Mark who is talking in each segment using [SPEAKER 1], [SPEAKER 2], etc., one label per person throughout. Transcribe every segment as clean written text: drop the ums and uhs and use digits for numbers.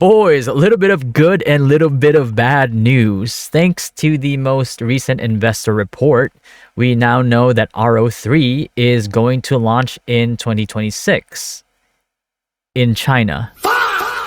[SPEAKER 1] Boys, a little bit of good and little bit of bad news. Thanks to the most recent investor report, we now know that RO3 is going to launch in 2026 in China.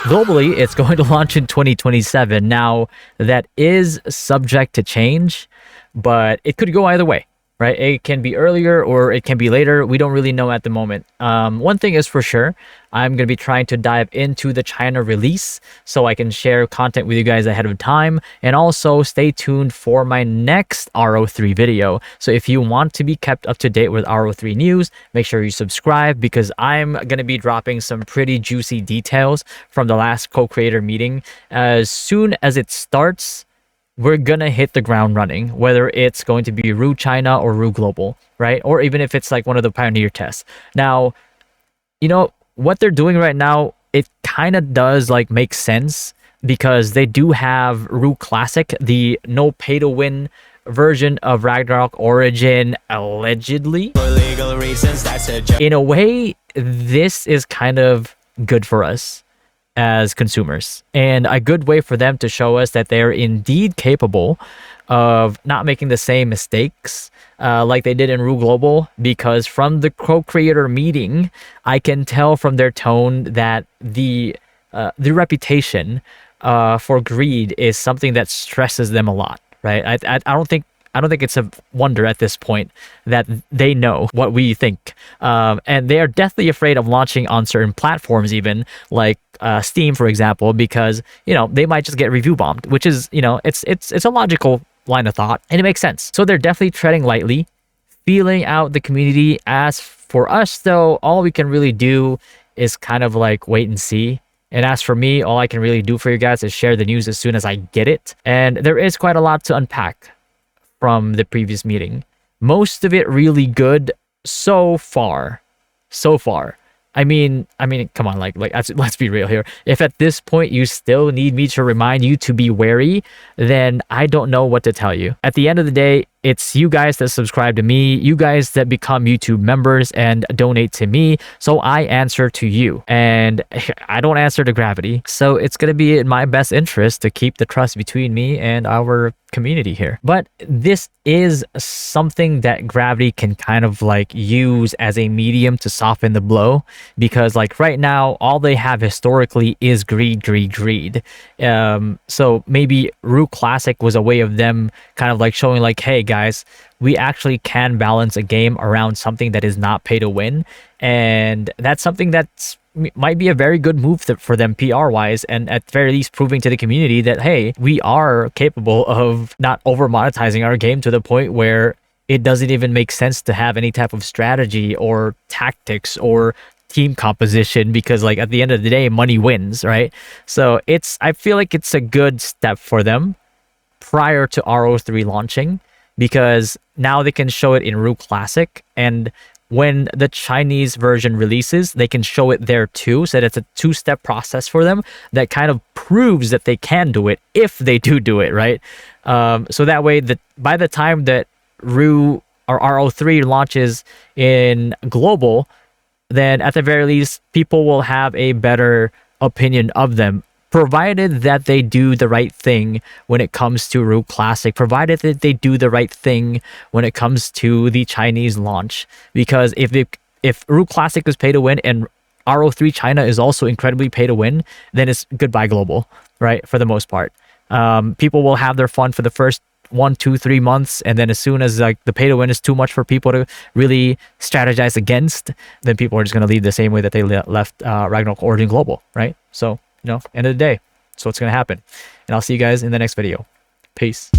[SPEAKER 1] Globally, it's going to launch in 2027. Now, that is subject to change, but it could go either way, right? It can be earlier or it can be later. We don't really know at the moment. One thing is for sure, I'm going to be trying to dive into the China release so I can share content with you guys ahead of time. And also stay tuned for my next RO3 video. So if you want to be kept up to date with RO3 news, make sure you subscribe because I'm going to be dropping some pretty juicy details from the last co-creator meeting. As soon as it starts, we're gonna hit the ground running, whether it's going to be Rue China or Rue Global, right? Or even if it's like one of the pioneer tests. Now, you know, what they're doing right now, it kind of does like make sense because they do have Rue Classic, the no pay to win version of Ragnarok Origin, allegedly. For legal reasons, that's a joke. In a way, this is kind of good for us as consumers and a good way for them to show us that they're indeed capable of not making the same mistakes like they did in Rue Global, because from the co-creator meeting, I can tell from their tone that the reputation for greed is something that stresses them a lot, right? I don't think it's a wonder at this point that they know what we think. And they are deathly afraid of launching on certain platforms, even like Steam, for example, because, you know, they might just get review bombed, which is, you know, it's a logical line of thought and it makes sense. So they're definitely treading lightly, feeling out the community. As for us, though, all we can really do is kind of like wait and see. And as for me, all I can really do for you guys is share the news as soon as I get it. And there is quite a lot to unpack from the previous meeting. Most of it really good so far. I mean, come on, like let's be real here. If at this point you still need me to remind you to be wary, then I don't know what to tell you. At the end of the day, it's you guys that subscribe to me, you guys that become YouTube members and donate to me, so I answer to you. And I don't answer to gravity. So it's going to be in my best interest to keep the trust between me and our community here. But this is something that gravity can kind of like use as a medium to soften the blow, because like right now, all they have historically is greed. So maybe Rue Classic was a way of them kind of like showing like, hey guys, we actually can balance a game around something that is not pay to win. And that's something that's might be a very good move for them PR wise, and at very least proving to the community that, hey, we are capable of not over monetizing our game to the point where it doesn't even make sense to have any type of strategy or tactics or team composition, because like at the end of the day, money wins, right? So I feel like it's a good step for them prior to RO3 launching, because now they can show it in Rue Classic, and when the Chinese version releases, they can show it there too. So that it's a two-step process for them that kind of proves that they can do it if they do it, right? So that way, that by the time that Rue or RO3 launches in global, then at the very least, people will have a better opinion of them, provided that they do the right thing when it comes to Rue Classic, provided that they do the right thing when it comes to the Chinese launch. Because if Rue Classic is pay to win and RO3 China is also incredibly pay to win, then it's goodbye global, right? For the most part. People will have their fun for the first 1, 2, 3 months, and then as soon as like the pay to win is too much for people to really strategize against, then people are just going to leave the same way that they left Ragnarok Origin Global, right? So, you know, end of the day, so what's going to happen. And I'll see you guys in the next video. Peace.